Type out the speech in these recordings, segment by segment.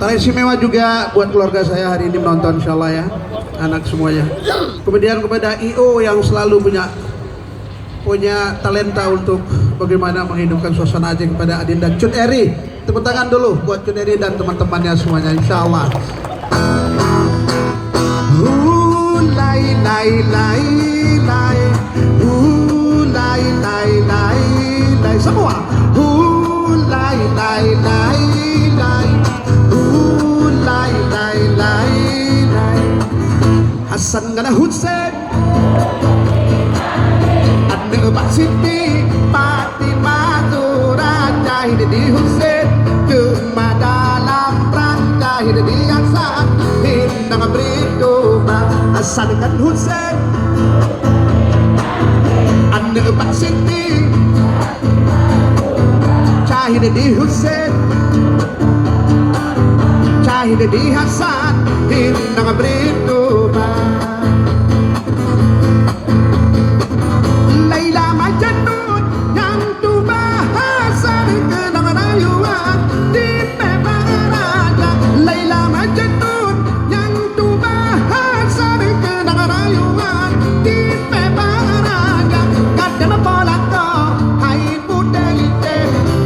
Acara istimewa juga buat keluarga saya hari ini menonton, insyaallah ya, anak semuanya. Kemudian kepada IO yang selalu punya talenta untuk bagaimana menghidupkan suasana Aceh kepada Adin dan Cut Eri. Tepuk tangan dulu buat Cut Eri dan teman-temannya semuanya, insyaallah. Lai lai lai lai, lai lai lai lai, semua. Lai lai lai lai, lai lai lai lai. Hasan ngana Hussein, ane Pak Siti, Fatimah Raja di Hussein, cuma dalam rangka hidup yang saat hindang berdoa. Hasan kan Hussein, ane Pak Siti, Syahid di Hussein, Syahid di Hasan, hindang berdoa. Laila Majnun yang tuba Hasan kenang rayuan di Pemaraja. Laila Majnun yang tuba Hasan kenang rayuan di Pemaraja. Kadang polaka hai pudelite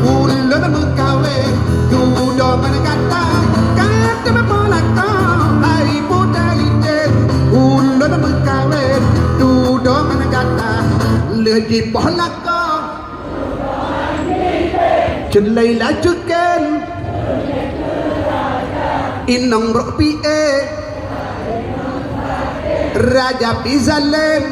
ulun mengkawe dudong kata. Kadang polaka hai pudelite ulun mengkawe dudong kata. Lagi polaka Laila Juken Inong Rokpie Raja Bizalem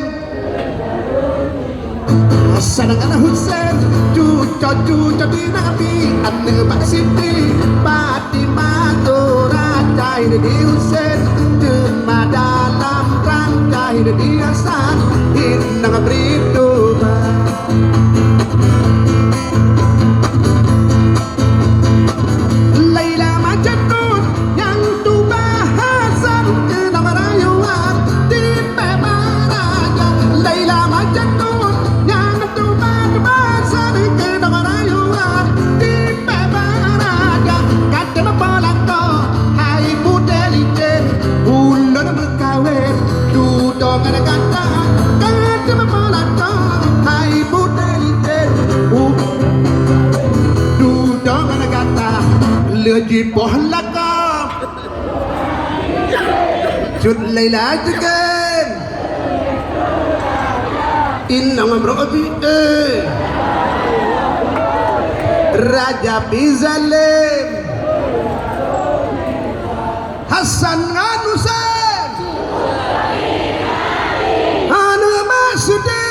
Sanangan Hussein cucu di Nabi ane Pak Siti Fatimah Raja di Hussein cuma dalam rangka hidup di Hasan hindang berdoa. Laila Majnun yang tuba Hasan kenang rayuan di Pemaraja. Laila Majnun yang tuba Hasan kenang rayuan di Pemaraja. Kadang polaka hai pudeliten ulun berkawin dudong kata. Kadang polaka hai pudeliten dudong kata. Lagi polaka Cut Laila Juken Inang Rokbi Raja Bizalem Hasan Hussein Anu Masudi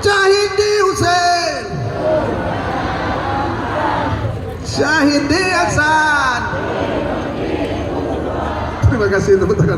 Syahid di Hussein Syahid di Hasan. Terima kasih teman-teman.